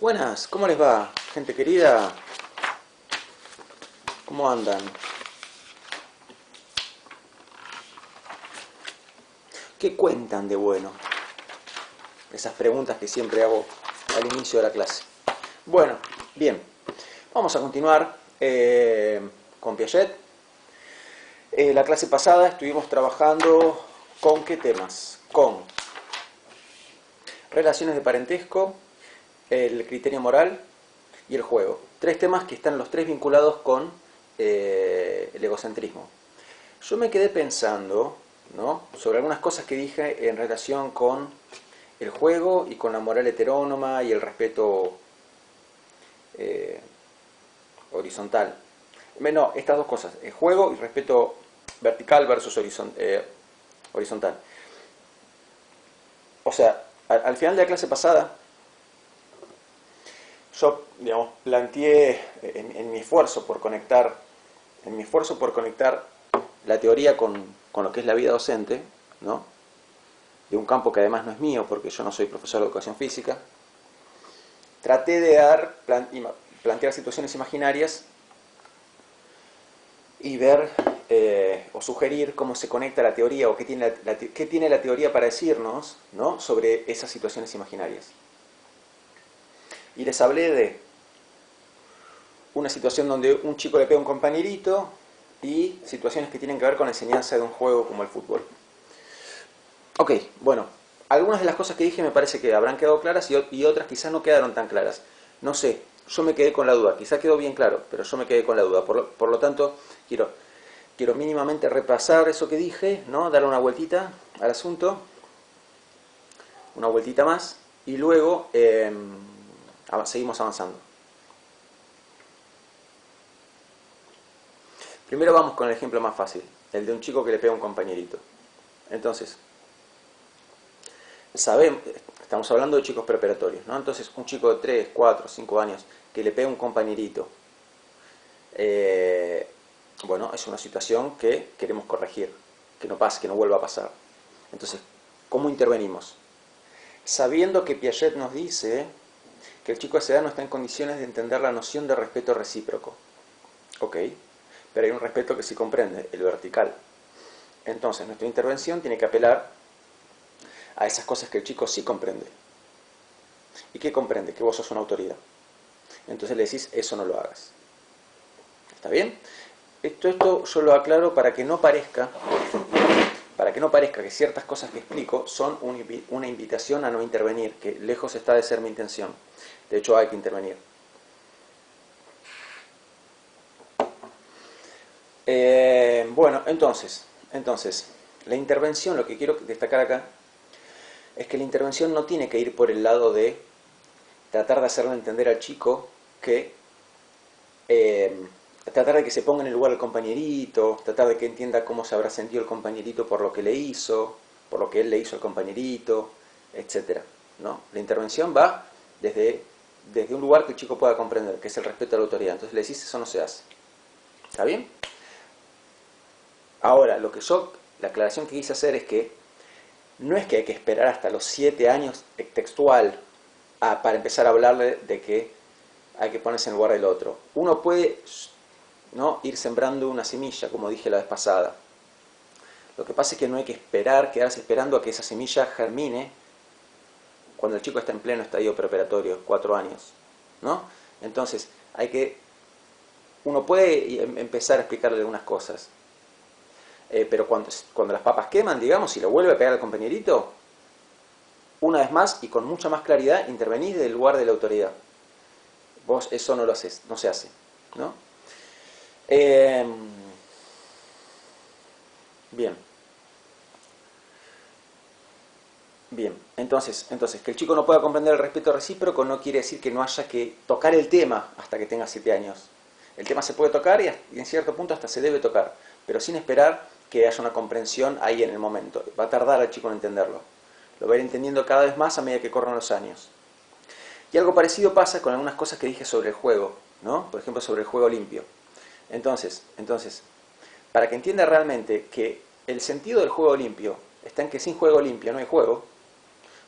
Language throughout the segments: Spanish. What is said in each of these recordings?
Buenas, ¿cómo les va, gente querida? ¿Cómo andan? ¿Qué cuentan de bueno? Esas preguntas que siempre hago al inicio de la clase. Bueno, bien, vamos a continuar con Piaget. La clase pasada estuvimos trabajando con ¿qué temas? Con relaciones de parentesco, el criterio moral y el juego. Tres temas que están los tres vinculados con el egocentrismo. Yo me quedé pensando, ¿no?, sobre algunas cosas que dije en relación con el juego y con la moral heterónoma y el respeto horizontal. No, estas dos cosas, el juego y respeto vertical versus horizontal. O sea, al final de la clase pasada, yo, digamos, planteé en mi esfuerzo por conectar la teoría con lo que es la vida docente, ¿no?, de un campo que además no es mío porque yo no soy profesor de educación física, traté de plantear situaciones imaginarias y ver o sugerir cómo se conecta la teoría o qué tiene la teoría para decirnos, ¿no?, sobre esas situaciones imaginarias. Y les hablé de una situación donde un chico le pega a un compañerito y situaciones que tienen que ver con la enseñanza de un juego como el fútbol. Ok, bueno, algunas de las cosas que dije me parece que habrán quedado claras y otras quizás no quedaron tan claras. No sé, yo me quedé con la duda, quizás quedó bien claro, pero yo me quedé con la duda. Por lo tanto, quiero mínimamente repasar eso que dije, ¿no?, darle una vueltita al asunto, una vueltita más, y luego seguimos avanzando. Primero vamos con el ejemplo más fácil, el de un chico que le pega a un compañerito. Entonces, estamos hablando de chicos preparatorios, ¿no? Entonces, un chico de 3, 4, 5 años que le pega a un compañerito, bueno, es una situación que queremos corregir, que no pase, que no vuelva a pasar. Entonces, ¿cómo intervenimos? Sabiendo que Piaget nos dice que el chico a esa edad no está en condiciones de entender la noción de respeto recíproco. Ok, pero hay un respeto que sí comprende, el vertical. Entonces, nuestra intervención tiene que apelar a esas cosas que el chico sí comprende. ¿Y qué comprende? Que vos sos una autoridad. Entonces le decís, eso no lo hagas. ¿Está bien? Esto yo lo aclaro para que no parezca que ciertas cosas que explico son una invitación a no intervenir, que lejos está de ser mi intención. De hecho, hay que intervenir. Bueno, entonces, la intervención, lo que quiero destacar acá, es que la intervención no tiene que ir por el lado de tratar de hacerle entender al chico que tratar de que se ponga en el lugar del compañerito, tratar de que entienda cómo se habrá sentido el compañerito por lo que le hizo, por lo que él le hizo al compañerito, etc. ¿No? La intervención va desde un lugar que el chico pueda comprender, que es el respeto a la autoridad. Entonces le decís, eso no se hace. ¿Está bien? Ahora, la aclaración que quise hacer es que no es que hay que esperar hasta los 7 años textual para empezar a hablarle de que hay que ponerse en el lugar del otro. Uno puede, ¿no?, ir sembrando una semilla, como dije la vez pasada. Lo que pasa es que no hay que quedarse esperando a que esa semilla germine cuando el chico está en pleno estadio preparatorio, 4 años, ¿no? Entonces, uno puede empezar a explicarle algunas cosas, pero cuando las papas queman, digamos, si lo vuelve a pegar al compañerito, una vez más y con mucha más claridad intervenís desde el lugar de la autoridad. Vos eso no lo haces, no se hace, ¿no? Bien. Bien, entonces, que el chico no pueda comprender el respeto recíproco no quiere decir que no haya que tocar el tema hasta que tenga 7 años. El tema se puede tocar y en cierto punto hasta se debe tocar, pero sin esperar que haya una comprensión ahí en el momento. Va a tardar al chico en entenderlo. Lo va a ir entendiendo cada vez más a medida que corran los años. Y algo parecido pasa con algunas cosas que dije sobre el juego, ¿no? Por ejemplo, sobre el juego limpio. Entonces, para que entienda realmente que el sentido del juego limpio está en que sin juego limpio no hay juego,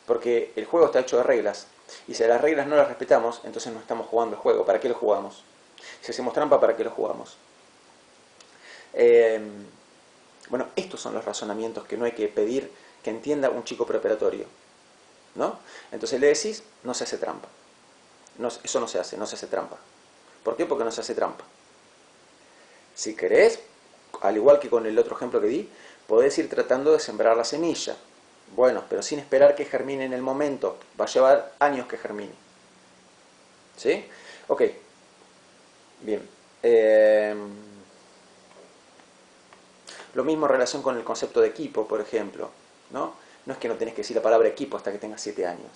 porque el juego está hecho de reglas. Y si las reglas no las respetamos, entonces no estamos jugando el juego. ¿Para qué lo jugamos? Si hacemos trampa, ¿para qué lo jugamos? Bueno, estos son los razonamientos que no hay que pedir que entienda un chico preparatorio, ¿no? Entonces le decís, no se hace trampa. No, eso no se hace trampa. ¿Por qué? Porque no se hace trampa. Si querés, al igual que con el otro ejemplo que di, podés ir tratando de sembrar la semilla. Bueno, pero sin esperar que germine en el momento. Va a llevar años que germine. ¿Sí? Ok. Bien. Lo mismo en relación con el concepto de equipo, por ejemplo, ¿no? No es que no tenés que decir la palabra equipo hasta que tengas 7 años.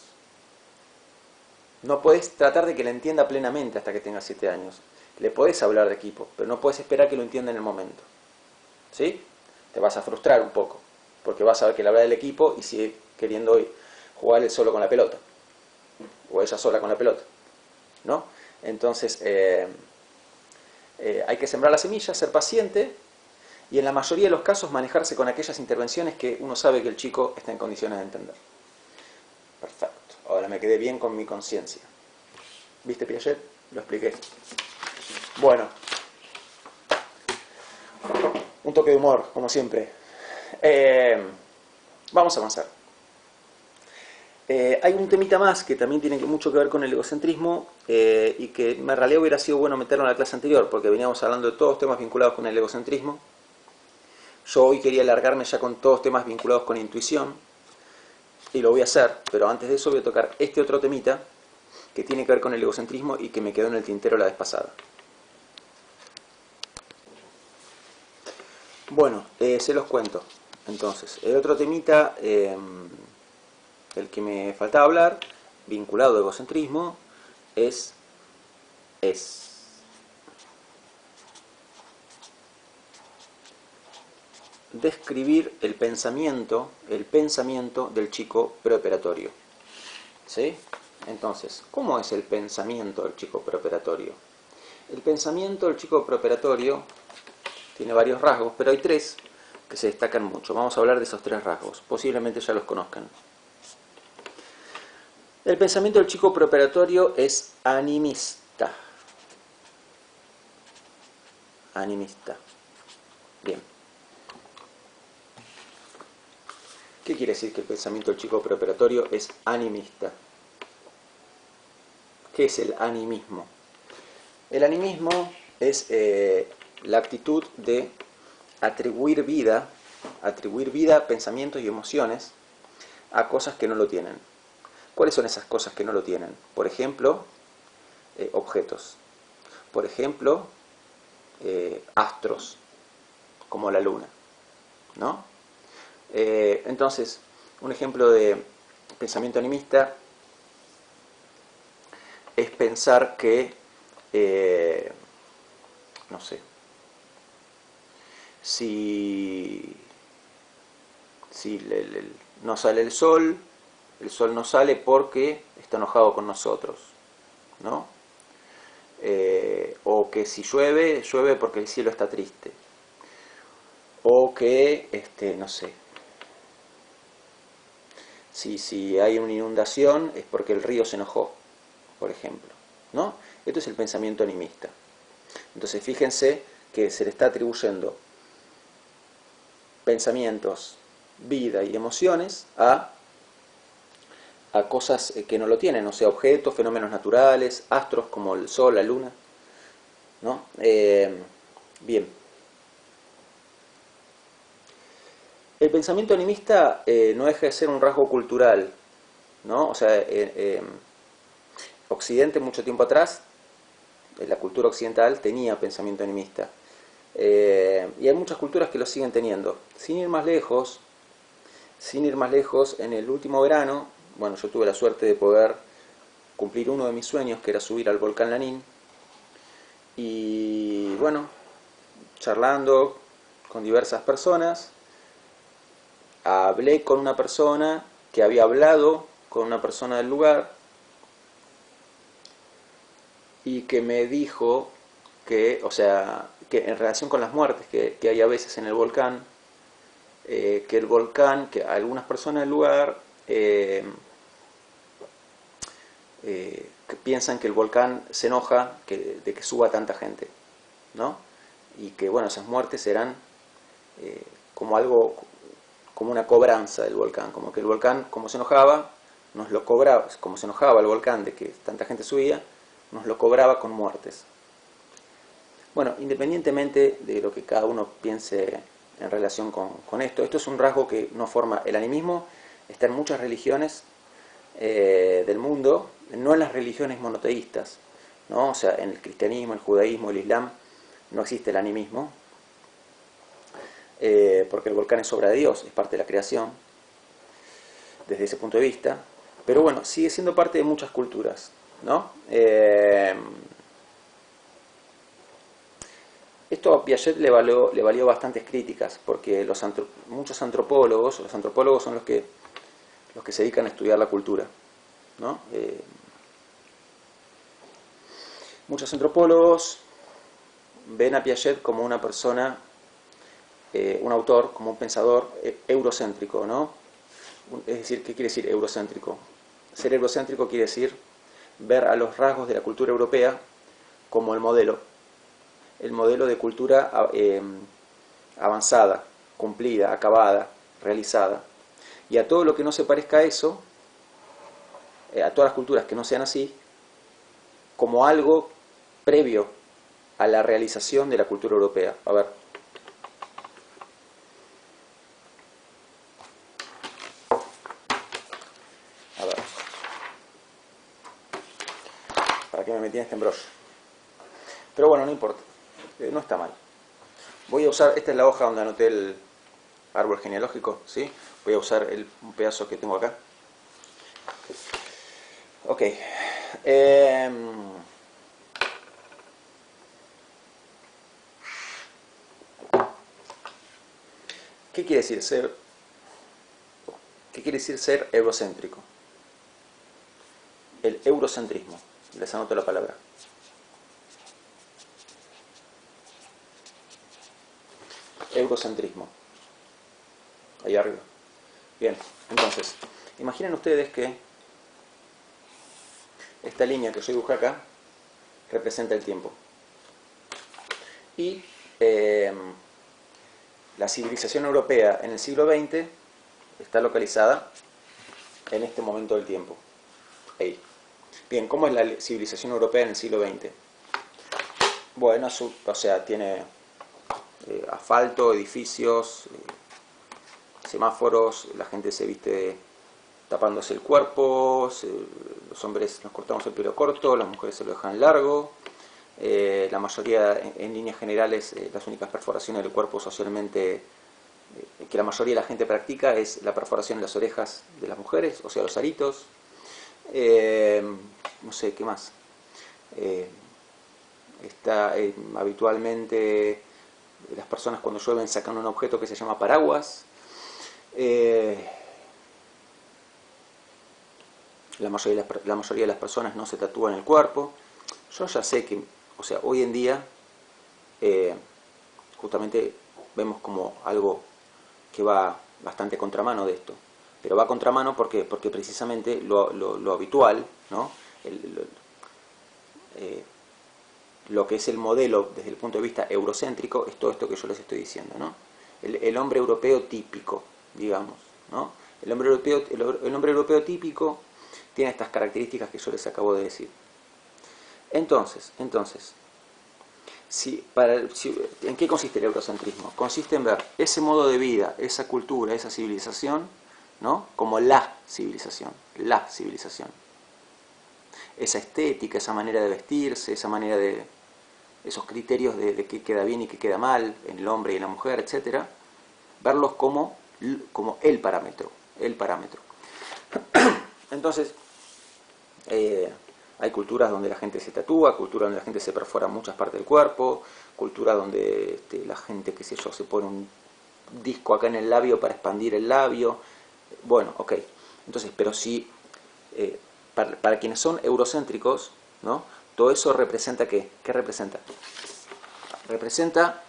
No podés tratar de que la entienda plenamente hasta que tengas 7 años. Le podés hablar de equipo, pero no podés esperar que lo entienda en el momento. ¿Sí? Te vas a frustrar un poco, porque vas a ver que le habla del equipo y sigue queriendo jugar él solo con la pelota, o ella sola con la pelota, ¿no? Entonces, hay que sembrar la semilla, ser paciente, y en la mayoría de los casos manejarse con aquellas intervenciones que uno sabe que el chico está en condiciones de entender. Perfecto. Ahora me quedé bien con mi conciencia. ¿Viste, Piaget? Lo expliqué. Bueno. Un toque de humor, como siempre. Vamos a avanzar. Hay un temita más que también tiene mucho que ver con el egocentrismo y que en realidad hubiera sido bueno meterlo en la clase anterior, porque veníamos hablando de todos temas vinculados con el egocentrismo. Yo hoy quería alargarme ya con todos temas vinculados con intuición, y lo voy a hacer, pero antes de eso voy a tocar este otro temita que tiene que ver con el egocentrismo y que me quedó en el tintero la vez pasada. Bueno, se los cuento. Entonces, el otro temita, el que me faltaba hablar, vinculado al egocentrismo, es describir el pensamiento del chico preoperatorio. ¿Sí? Entonces, ¿cómo es el pensamiento del chico preoperatorio? El pensamiento del chico preoperatorio tiene varios rasgos, pero hay 3 que se destacan mucho. Vamos a hablar de esos 3 rasgos. Posiblemente ya los conozcan. El pensamiento del chico preoperatorio es animista. Animista. Bien. ¿Qué quiere decir que el pensamiento del chico preoperatorio es animista? ¿Qué es el animismo? El animismo es la actitud de atribuir vida, pensamientos y emociones a cosas que no lo tienen. ¿Cuáles son esas cosas que no lo tienen? Por ejemplo, objetos. Por ejemplo, astros, como la luna, ¿no? Entonces, un ejemplo de pensamiento animista es pensar que, no sé, si no sale el sol no sale porque está enojado con nosotros, ¿no? O que si llueve, llueve porque el cielo está triste. O que, no sé, si hay una inundación es porque el río se enojó, por ejemplo, ¿no? Esto es el pensamiento animista. Entonces fíjense que se le está atribuyendo pensamientos, vida y emociones a cosas que no lo tienen, o sea, objetos, fenómenos naturales, astros como el sol, la luna, ¿no? Bien. El pensamiento animista no deja de ser un rasgo cultural, ¿no? O sea, Occidente mucho tiempo atrás, la cultura occidental tenía pensamiento animista. Y hay muchas culturas que lo siguen teniendo. Sin ir más lejos, en el último verano, bueno, yo tuve la suerte de poder cumplir uno de mis sueños, que era subir al volcán Lanín. Y bueno, charlando con diversas personas, hablé con una persona que había hablado con una persona del lugar y que me dijo que, o sea, que en relación con las muertes que hay a veces en el volcán, que el volcán, que algunas personas del lugar que piensan que el volcán se enoja de que suba tanta gente, ¿no? Y que, bueno, esas muertes serán como algo, como una cobranza del volcán, como que el volcán, como se enojaba, nos lo cobraba, como se enojaba el volcán de que tanta gente subía, nos lo cobraba con muertes. Bueno, independientemente de lo que cada uno piense en relación con esto, esto es un rasgo que no forma el animismo, está en muchas religiones del mundo, no en las religiones monoteístas, ¿no? O sea, en el cristianismo, el judaísmo, el islam, no existe el animismo, porque el volcán es obra de Dios, es parte de la creación, desde ese punto de vista, pero bueno, sigue siendo parte de muchas culturas, ¿no? Esto a Piaget le valió bastantes críticas, porque muchos antropólogos, los antropólogos son los que se dedican a estudiar la cultura, ¿no? Muchos antropólogos ven a Piaget como una persona, un autor, como un pensador eurocéntrico, ¿no? Es decir, ¿qué quiere decir eurocéntrico? Ser eurocéntrico quiere decir ver a los rasgos de la cultura europea como el modelo de cultura avanzada, cumplida, acabada, realizada. Y a todo lo que no se parezca a eso, a todas las culturas que no sean así, como algo previo a la realización de la cultura europea. A ver. A ver. ¿Para qué me metí en este embrollo? Pero bueno, no importa. No está mal. Voy a usar, esta es la hoja donde anoté el árbol genealógico, ¿sí? Voy a usar un pedazo que tengo acá. Ok. ¿Qué quiere decir ser eurocéntrico? El eurocentrismo. Les anoto la palabra. Eurocentrismo. Ahí arriba. Bien, entonces, imaginen ustedes que esta línea que yo dibujé acá representa el tiempo. Y la civilización europea en el siglo XX está localizada en este momento del tiempo. Ahí. Bien, ¿cómo es la civilización europea en el siglo XX? Bueno, o sea, tiene asfalto, edificios, semáforos, la gente se viste tapándose el cuerpo, los hombres nos cortamos el pelo corto, las mujeres se lo dejan largo, la mayoría, en líneas generales, las únicas perforaciones del cuerpo socialmente que la mayoría de la gente practica es la perforación en las orejas de las mujeres, o sea, los aritos. No sé, ¿qué más? Está habitualmente las personas cuando llueven sacan un objeto que se llama paraguas. La mayoría de las personas no se tatúan el cuerpo. Yo ya sé que, o sea, hoy en día justamente vemos como algo que va bastante contramano de esto. Pero va contramano porque precisamente lo habitual, ¿no? Lo que es el modelo desde el punto de vista eurocéntrico es todo esto que yo les estoy diciendo, ¿no? El hombre europeo típico, digamos, ¿no? El hombre europeo típico tiene estas características que yo les acabo de decir. Entonces, ¿en qué consiste el eurocentrismo? Consiste en ver ese modo de vida, esa cultura, esa civilización, ¿no? Como la civilización. Esa estética, esa manera de vestirse, esa manera de esos criterios de qué queda bien y qué queda mal en el hombre y en la mujer, etcétera, verlos como el parámetro. Entonces, hay culturas donde la gente se tatúa, culturas donde la gente se perfora muchas partes del cuerpo, culturas donde la gente, qué sé yo, se pone un disco acá en el labio para expandir el labio. Bueno, ok. Entonces, pero si para quienes son eurocéntricos, ¿no? Todo eso representa ¿qué? ¿Qué representa? Representa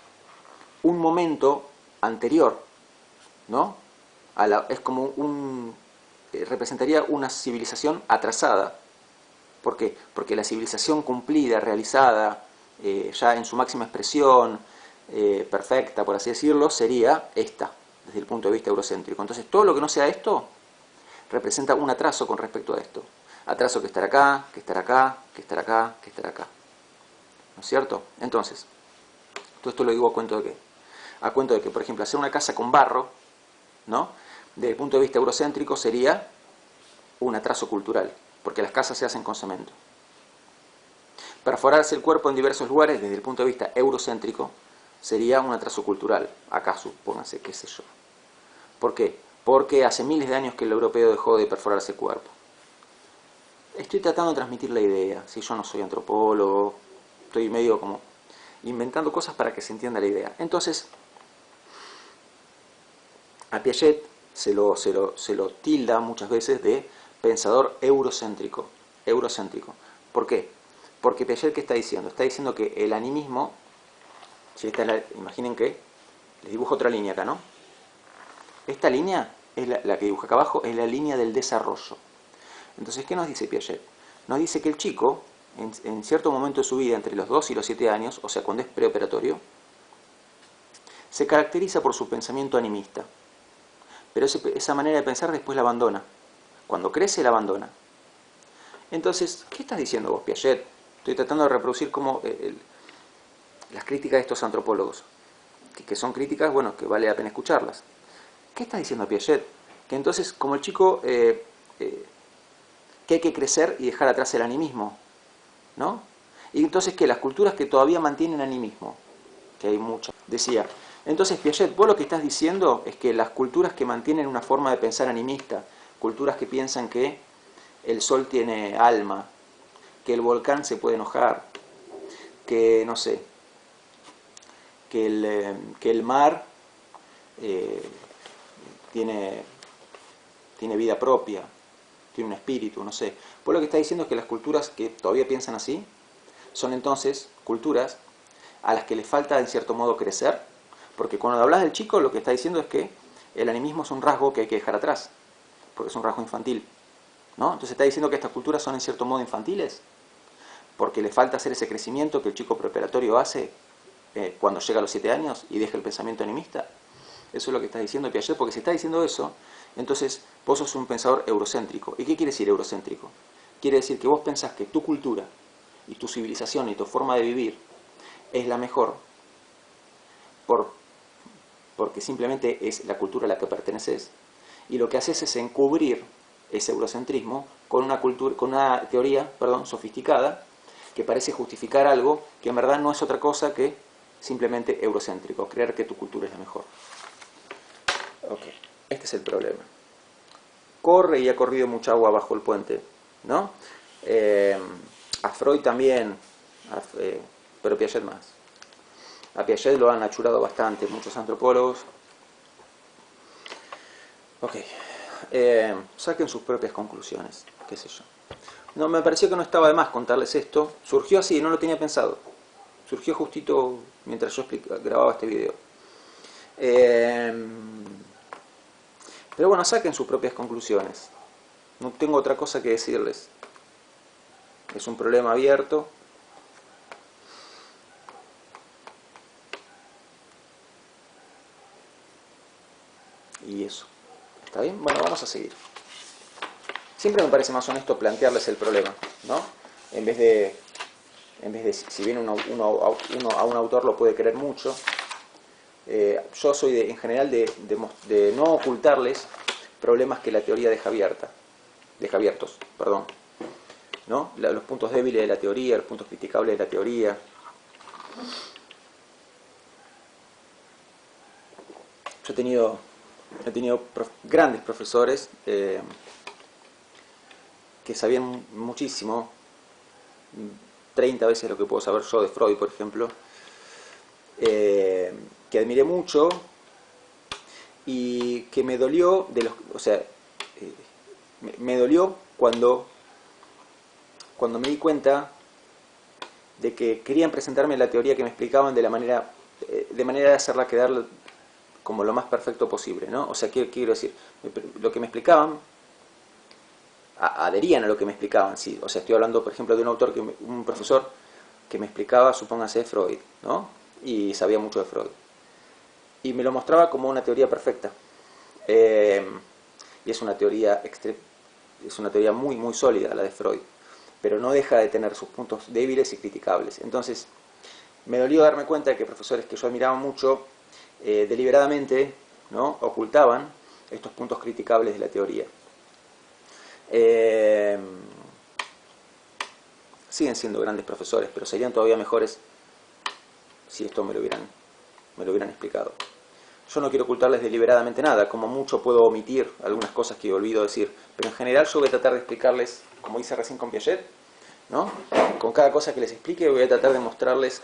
un momento anterior, ¿no? Es como representaría una civilización atrasada, ¿Por qué? Porque la civilización cumplida, realizada, ya en su máxima expresión, perfecta, por así decirlo, sería esta, desde el punto de vista eurocéntrico. Entonces, todo lo que no sea esto representa un atraso con respecto a esto. Atraso que estar acá, que estar acá, que estar acá, que estar acá. ¿No es cierto? Entonces, todo esto lo digo a cuento de qué. A cuento de que, por ejemplo, hacer una casa con barro, ¿no? Desde el punto de vista eurocéntrico sería un atraso cultural, porque las casas se hacen con cemento. Perforarse el cuerpo en diversos lugares desde el punto de vista eurocéntrico sería un atraso cultural. Acá supónganse, qué sé yo. ¿Por qué? Porque hace miles de años que el europeo dejó de perforarse el cuerpo. Estoy tratando de transmitir la idea. Si yo no soy antropólogo, estoy medio como inventando cosas para que se entienda la idea. Entonces, a Piaget se lo tilda muchas veces de pensador eurocéntrico. Eurocéntrico. ¿Por qué? Porque Piaget, ¿qué está diciendo? Está diciendo que el animismo, si esta es imaginen que les dibujo otra línea acá, ¿no? Esta línea, es la que dibuja acá abajo, es la línea del desarrollo. Entonces, ¿qué nos dice Piaget? Nos dice que el chico, en cierto momento de su vida, entre los 2 y los 7 años, o sea, cuando es preoperatorio, se caracteriza por su pensamiento animista. Pero esa manera de pensar después la abandona. Cuando crece, la abandona. Entonces, ¿qué estás diciendo vos, Piaget? Estoy tratando de reproducir como las críticas de estos antropólogos, que son críticas, bueno, que vale la pena escucharlas. ¿Qué está diciendo Piaget? Que entonces, como el chico, que hay que crecer y dejar atrás el animismo, ¿no? Y entonces, que las culturas que todavía mantienen animismo, que hay muchas, decía, entonces Piaget, vos lo que estás diciendo es que las culturas que mantienen una forma de pensar animista, culturas que piensan que el sol tiene alma, que el volcán se puede enojar, que, no sé, que el mar tiene vida propia, tiene un espíritu, no sé. Vos lo que está diciendo es que las culturas que todavía piensan así son entonces culturas a las que les falta en cierto modo crecer, porque cuando hablas del chico lo que está diciendo es que el animismo es un rasgo que hay que dejar atrás, porque es un rasgo infantil, ¿no? Entonces está diciendo que estas culturas son en cierto modo infantiles, porque le falta hacer ese crecimiento que el chico preparatorio hace cuando llega a los 7 años y deja el pensamiento animista. Eso es lo que está diciendo Piaget, porque si está diciendo eso, entonces vos sos un pensador eurocéntrico. ¿Y qué quiere decir eurocéntrico? Quiere decir que vos pensás que tu cultura y tu civilización y tu forma de vivir es la mejor porque simplemente es la cultura a la que perteneces, y lo que haces es encubrir ese eurocentrismo con una teoría, sofisticada, que parece justificar algo que en verdad no es otra cosa que simplemente eurocéntrico, creer que tu cultura es la mejor. Ok, este es el problema. Corre y ha corrido mucha agua bajo el puente, ¿no? A Freud también, pero Piaget más. A Piaget lo han achurado bastante muchos antropólogos. Ok, saquen sus propias conclusiones, qué sé yo. No, me pareció que no estaba de más contarles esto. Surgió así, no lo tenía pensado. Surgió justito mientras yo grababa este video. Pero bueno, saquen sus propias conclusiones. No tengo otra cosa que decirles. Es un problema abierto. Y eso. ¿Está bien? Bueno, vamos a seguir. Siempre me parece más honesto plantearles el problema, ¿no? En vez de si bien uno a un autor lo puede querer mucho, yo soy en general de no ocultarles problemas que la teoría deja abiertos, ¿no? Los puntos débiles de la teoría, los puntos criticables de la teoría. Yo he tenido grandes profesores que sabían muchísimo, 30 veces lo que puedo saber yo de Freud, por ejemplo, que admiré mucho y que me dolió me dolió cuando me di cuenta de que querían presentarme la teoría que me explicaban de manera de hacerla quedar como lo más perfecto posible, ¿no? O sea, quiero decir, lo que me explicaban adherían a lo que me explicaban. Sí, o sea, estoy hablando, por ejemplo, de un autor, un profesor que me explicaba, supóngase, Freud, ¿no? Y sabía mucho de Freud. Y me lo mostraba como una teoría perfecta. Y es una teoría muy, muy sólida, la de Freud. Pero no deja de tener sus puntos débiles y criticables. Entonces, me dolió darme cuenta de que profesores que yo admiraba mucho, deliberadamente, ¿no?, ocultaban estos puntos criticables de la teoría. Siguen siendo grandes profesores, pero serían todavía mejores si esto me lo hubieran explicado. Yo no quiero ocultarles deliberadamente nada, como mucho puedo omitir algunas cosas que olvido decir, pero en general yo voy a tratar de explicarles, como hice recién con Piaget, ¿no? Con cada cosa que les explique voy a tratar de mostrarles,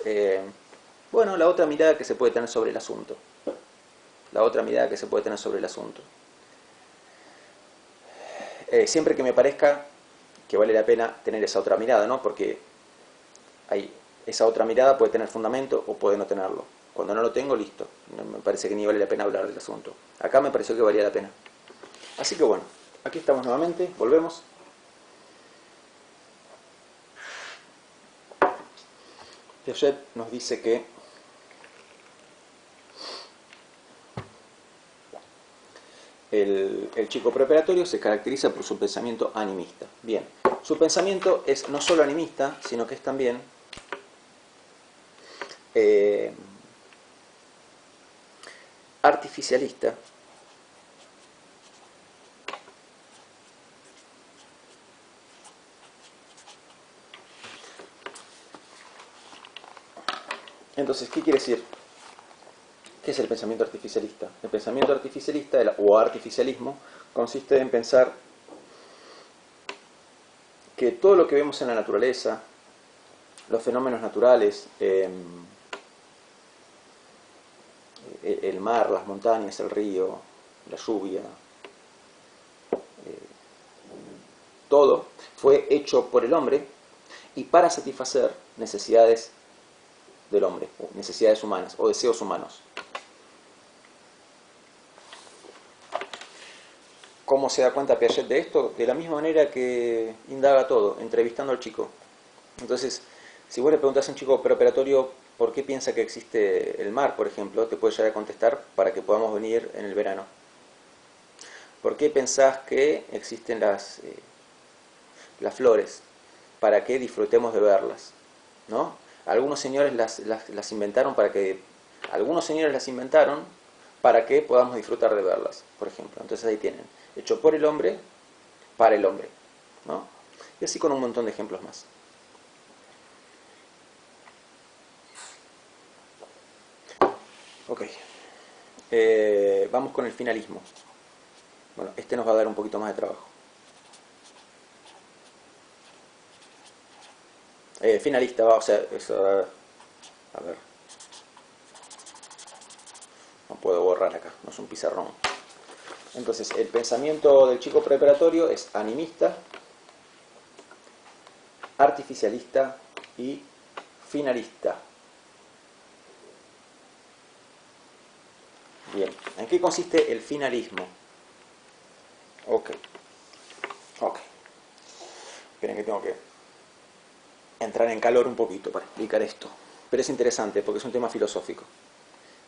bueno, la otra mirada que se puede tener sobre el asunto. La otra mirada que se puede tener sobre el asunto. Siempre que me parezca que vale la pena tener esa otra mirada, ¿no? Porque esa otra mirada puede tener fundamento o puede no tenerlo. Cuando no lo tengo, listo. Me parece que ni vale la pena hablar del asunto. Acá me pareció que valía la pena. Así que bueno, aquí estamos nuevamente, volvemos. Piaget nos dice que el chico preparatorio se caracteriza por su pensamiento animista. Bien, su pensamiento es no solo animista, sino que es también artificialista. Entonces, ¿qué quiere decir? ¿Qué es el pensamiento artificialista? El pensamiento artificialista, o artificialismo, consiste en pensar que todo lo que vemos en la naturaleza, los fenómenos naturales, el mar, las montañas, el río, la lluvia, todo fue hecho por el hombre y para satisfacer necesidades del hombre, o necesidades humanas o deseos humanos. ¿Cómo se da cuenta Piaget de esto? De la misma manera que indaga todo, entrevistando al chico. Entonces, si vos le preguntás a un chico preparatorio por qué piensa que existe el mar, por ejemplo, te puede llegar a contestar para que podamos venir en el verano. ¿Por qué pensás que existen las flores? Para que disfrutemos de verlas, ¿no? Algunos señores las inventaron algunos señores las inventaron para que podamos disfrutar de verlas, por ejemplo. Entonces ahí tienen, hecho por el hombre, para el hombre, ¿no? Y así con un montón de ejemplos más. Ok. Vamos con el finalismo. Bueno, este nos va a dar un poquito más de trabajo. Finalista, va, o sea, eso, a ver. No puedo borrar acá, no es un pizarrón. Entonces, el pensamiento del chico preparatorio es animista, artificialista y finalista. Bien, ¿en qué consiste el finalismo? Ok. Esperen que tengo que entrar en calor un poquito para explicar esto. Pero es interesante porque es un tema filosófico.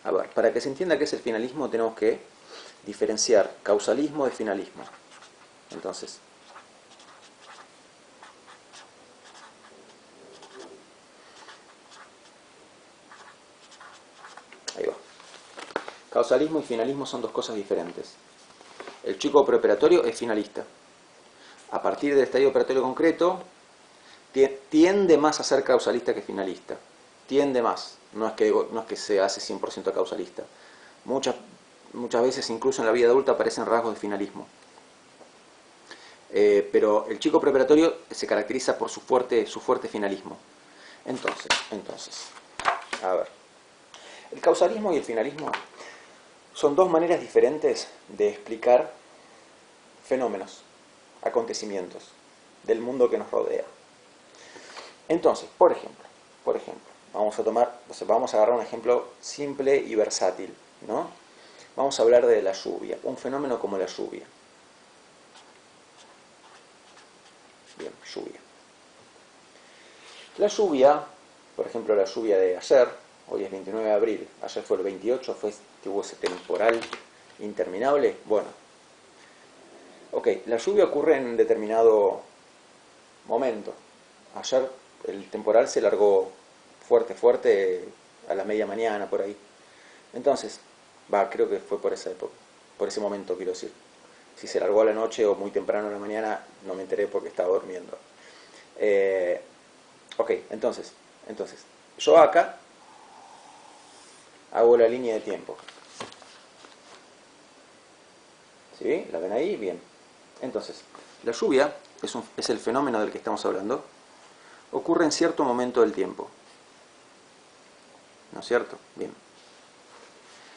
A ver, para que se entienda qué es el finalismo tenemos que diferenciar causalismo de finalismo. Entonces, ahí va. Causalismo y finalismo son dos cosas diferentes. El chico preparatorio es finalista. A partir del estadio preparatorio concreto, tiende más a ser causalista que finalista. Tiende más. No es que se hace 100% causalista. Muchas veces, incluso en la vida adulta, aparecen rasgos de finalismo. Pero el chico preparatorio se caracteriza por su fuerte finalismo. Entonces, a ver. El causalismo y el finalismo son dos maneras diferentes de explicar fenómenos, acontecimientos del mundo que nos rodea. Entonces, por ejemplo, vamos a agarrar un ejemplo simple y versátil, ¿no? Vamos a hablar de la lluvia, un fenómeno como la lluvia. La lluvia, por ejemplo la lluvia de ayer, hoy es 29 de abril, ayer fue el 28, fue que hubo ese temporal interminable. Bueno, ok, la lluvia ocurre en determinado momento. Ayer el temporal se largó fuerte a la media mañana, por ahí. Entonces, creo que fue por esa época, por ese momento quiero decir. Si se largó a la noche o muy temprano en la mañana, no me enteré porque estaba durmiendo. Ok, entonces, yo acá hago la línea de tiempo. ¿Sí? ¿La ven ahí? Bien. Entonces, la lluvia es el fenómeno del que estamos hablando. Ocurre en cierto momento del tiempo. ¿No es cierto? Bien.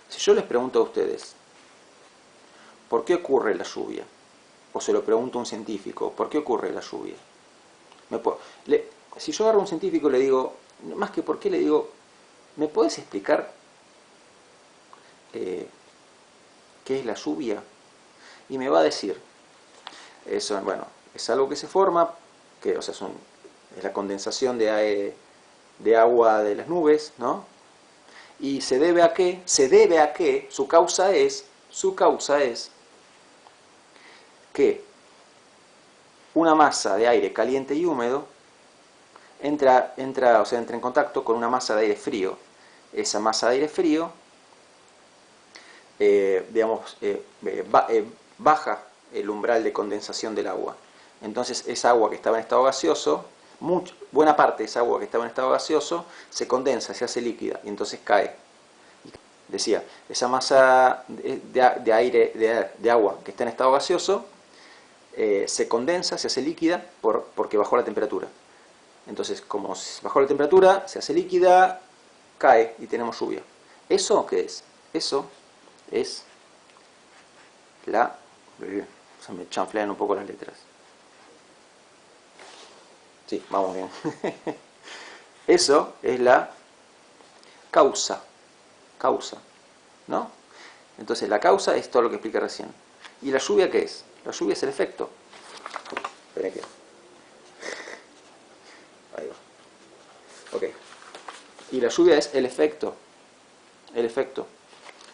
Si yo les pregunto a ustedes, ¿por qué ocurre la lluvia? O se lo pregunto a un científico, ¿por qué ocurre la lluvia? Si yo agarro a un científico y le digo, más que por qué, le digo, ¿me puedes explicar qué es la lluvia? Y me va a decir, eso, bueno, es algo que se forma, o sea, es la condensación de agua de las nubes, ¿no? ¿Y se debe a qué? Se debe a que su causa es que una masa de aire caliente y húmedo entra en contacto con una masa de aire frío. Esa masa de aire frío, baja el umbral de condensación del agua. Entonces esa agua que estaba en estado gaseoso, buena parte de esa agua que estaba en estado gaseoso, se condensa, se hace líquida y entonces cae. Decía, esa masa de aire, de agua que está en estado gaseoso, se condensa, se hace líquida porque bajó la temperatura. Entonces, como bajó la temperatura, se hace líquida, cae y tenemos lluvia. ¿Eso qué es? Eso es se me chanflean un poco las letras. Sí, vamos bien. Eso es la causa, ¿no? Entonces la causa es todo lo que expliqué recién. ¿Y la lluvia qué es? La lluvia es el efecto. Esperen que... Ahí va. Ok. Y la lluvia es el efecto. El efecto.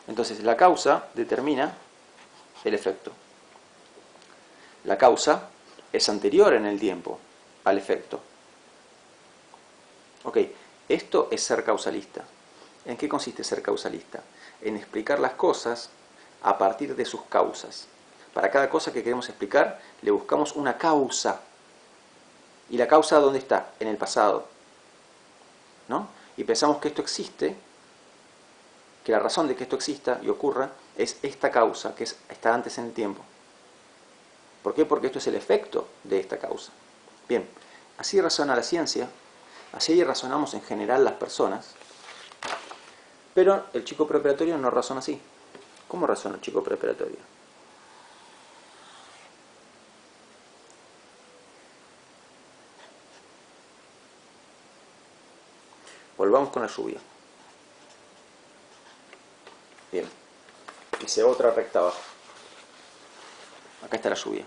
Entonces la causa determina el efecto. La causa es anterior en el tiempo al efecto. Ok, esto es ser causalista. ¿En qué consiste ser causalista? En explicar las cosas a partir de sus causas. Para cada cosa que queremos explicar, le buscamos una causa. ¿Y la causa dónde está? En el pasado, ¿no? Y pensamos que esto existe, que la razón de que esto exista y ocurra es esta causa, que está antes en el tiempo. ¿Por qué? Porque esto es el efecto de esta causa. Bien, así razona la ciencia, así razonamos en general las personas, pero el chico preparatorio no razona así. ¿Cómo razona el chico preparatorio? Volvamos con la lluvia. Bien, hice otra recta abajo. Acá está la lluvia.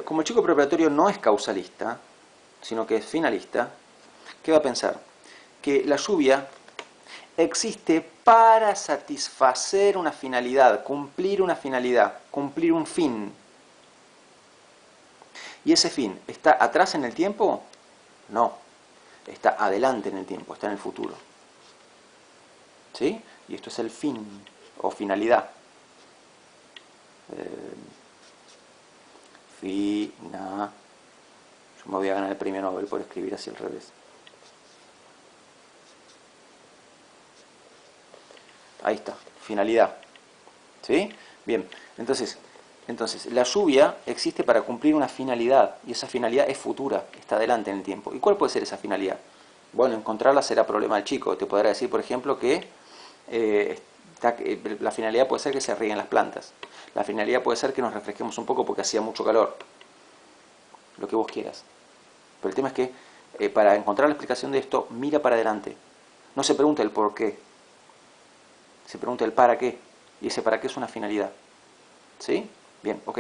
Como el chico preparatorio no es causalista, sino que es finalista, ¿qué va a pensar? Que la lluvia existe para satisfacer una finalidad, cumplir un fin. ¿Y ese fin está atrás en el tiempo? No, está adelante en el tiempo, está en el futuro. ¿Sí? Y esto es el fin o finalidad. Yo me voy a ganar el premio Nobel por escribir así al revés. Ahí está, finalidad. ¿Sí? Bien, entonces la lluvia existe para cumplir una finalidad, y esa finalidad es futura, está adelante en el tiempo. ¿Y cuál puede ser esa finalidad? Bueno, encontrarla será problema del chico. Te podrá decir, por ejemplo, que la finalidad puede ser que se rieguen las plantas. La finalidad puede ser que nos refresquemos un poco porque hacía mucho calor. Lo que vos quieras. Pero el tema es que para encontrar la explicación de esto, mira para adelante. No se pregunta el por qué. Se pregunta el para qué. Y ese para qué es una finalidad. ¿Sí? Bien, ok.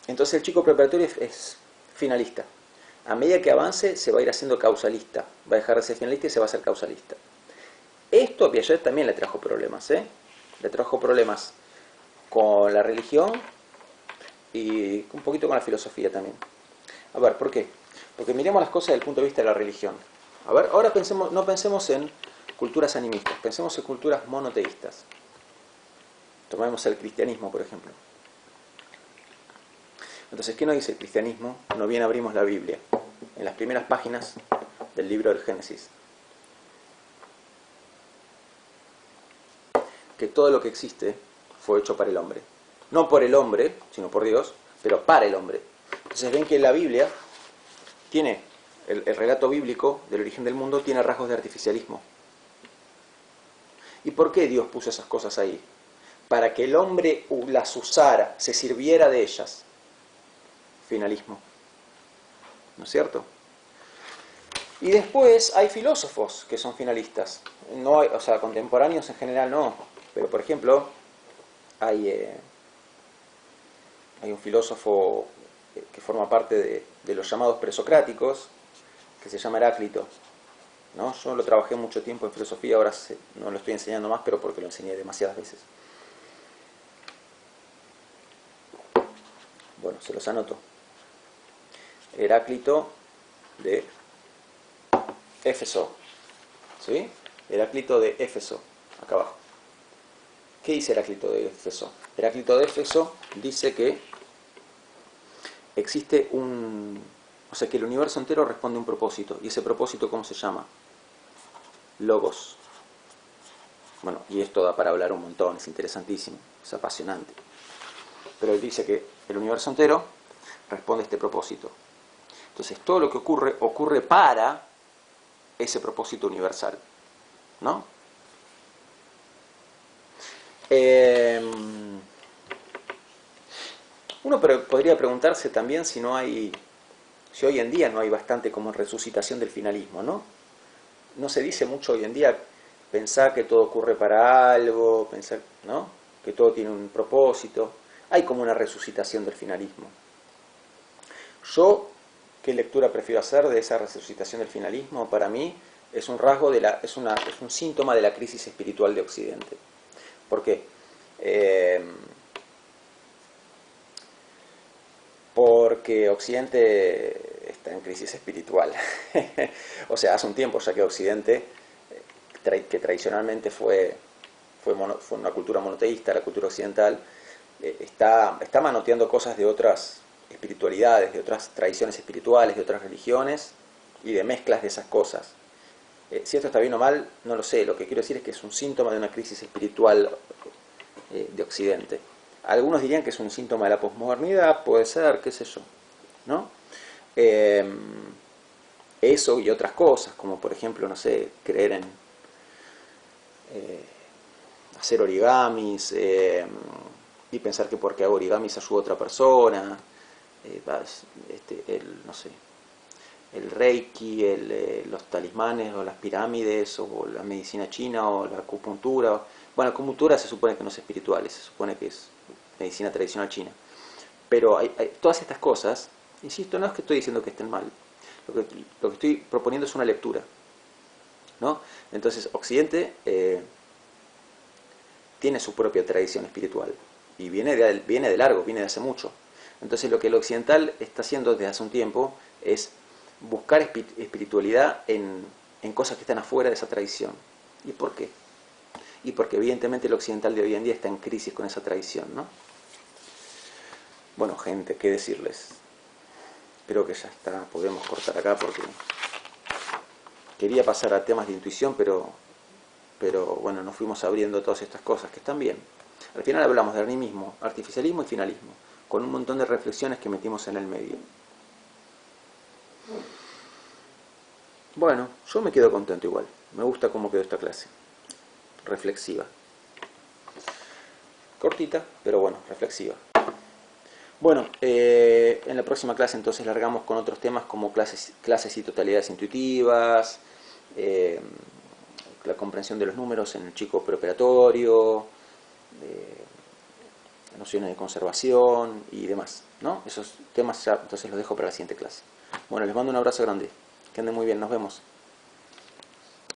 Entonces el chico preparatorio es finalista. A medida que avance se va a ir haciendo causalista. Va a dejar de ser finalista y se va a hacer causalista. Esto a Piaget también le trajo problemas, ¿eh? Le trajo problemas con la religión y un poquito con la filosofía también. A ver, ¿por qué? Porque miremos las cosas desde el punto de vista de la religión. A ver, ahora no pensemos en culturas animistas, pensemos en culturas monoteístas. Tomemos el cristianismo, por ejemplo. Entonces, ¿qué nos dice el cristianismo? No bien abrimos la Biblia, en las primeras páginas del libro del Génesis. Que todo lo que existe fue hecho para el hombre. No por el hombre, sino por Dios, pero para el hombre. Entonces ven que la Biblia tiene, el relato bíblico del origen del mundo tiene rasgos de artificialismo. ¿Y por qué Dios puso esas cosas ahí? Para que el hombre las usara, se sirviera de ellas. Finalismo. ¿No es cierto? Y después hay filósofos que son finalistas. No hay, o sea, contemporáneos en general no. Pero por ejemplo, hay un filósofo que forma parte de los llamados presocráticos, que se llama Heráclito, ¿no? Yo lo trabajé mucho tiempo en filosofía, ahora no lo estoy enseñando más, pero porque lo enseñé demasiadas veces. Bueno, se los anoto. Heráclito de Éfeso, ¿sí? Heráclito de Éfeso, acá abajo. ¿Qué dice Heráclito de Éfeso? Heráclito de Éfeso dice que existe o sea, que el universo entero responde a un propósito. ¿Y ese propósito cómo se llama? Logos. Bueno, y esto da para hablar un montón, es interesantísimo, es apasionante. Pero él dice que el universo entero responde a este propósito. Entonces, todo lo que ocurre para ese propósito universal, ¿no? Uno podría preguntarse también si hoy en día no hay bastante como resucitación del finalismo, ¿no? No se dice mucho hoy en día pensar que todo ocurre para algo, pensar, ¿no? Que todo tiene un propósito. Hay como una resucitación del finalismo. Yo, ¿qué lectura prefiero hacer de esa resucitación del finalismo? Para mí es un rasgo es un síntoma de la crisis espiritual de Occidente. ¿Por qué? Porque Occidente está en crisis espiritual. O sea, hace un tiempo ya que Occidente, que tradicionalmente fue una cultura monoteísta, la cultura occidental, está manoteando cosas de otras espiritualidades, de otras tradiciones espirituales, de otras religiones y de mezclas de esas cosas. Si esto está bien o mal, no lo sé. Lo que quiero decir es que es un síntoma de una crisis espiritual de Occidente. Algunos dirían que es un síntoma de la posmodernidad, puede ser, qué sé yo, ¿no? Eso y otras cosas, como por ejemplo, no sé, creer en hacer origamis y pensar que porque hago origamis ayuda a otra persona, no sé, el reiki, los talismanes o las pirámides o la medicina china o la acupuntura. Bueno, la acupuntura se supone que no es espiritual, se supone que es medicina tradicional china. Pero hay todas estas cosas, insisto, no es que estoy diciendo que estén mal. Lo que estoy proponiendo es una lectura, ¿no? Entonces, Occidente tiene su propia tradición espiritual y viene de largo, viene de hace mucho. Entonces, lo que el occidental está haciendo desde hace un tiempo es buscar espiritualidad en cosas que están afuera de esa tradición. ¿Y por qué? Y porque evidentemente el occidental de hoy en día está en crisis con esa tradición, ¿no? Bueno, gente, ¿qué decirles? Creo que ya está, podemos cortar acá porque quería pasar a temas de intuición, pero bueno, nos fuimos abriendo todas estas cosas que están bien. Al final hablamos de animismo, artificialismo y finalismo, con un montón de reflexiones que metimos en el medio. Bueno, yo me quedo contento igual. Me gusta cómo quedó esta clase. Reflexiva. Cortita, pero bueno, reflexiva. Bueno, en la próxima clase entonces largamos con otros temas como clases y totalidades intuitivas, la comprensión de los números en el chico preoperatorio, nociones de conservación y demás, ¿no? ¿no? Esos temas ya entonces los dejo para la siguiente clase. Bueno, les mando un abrazo grande. Que anden muy bien, nos vemos.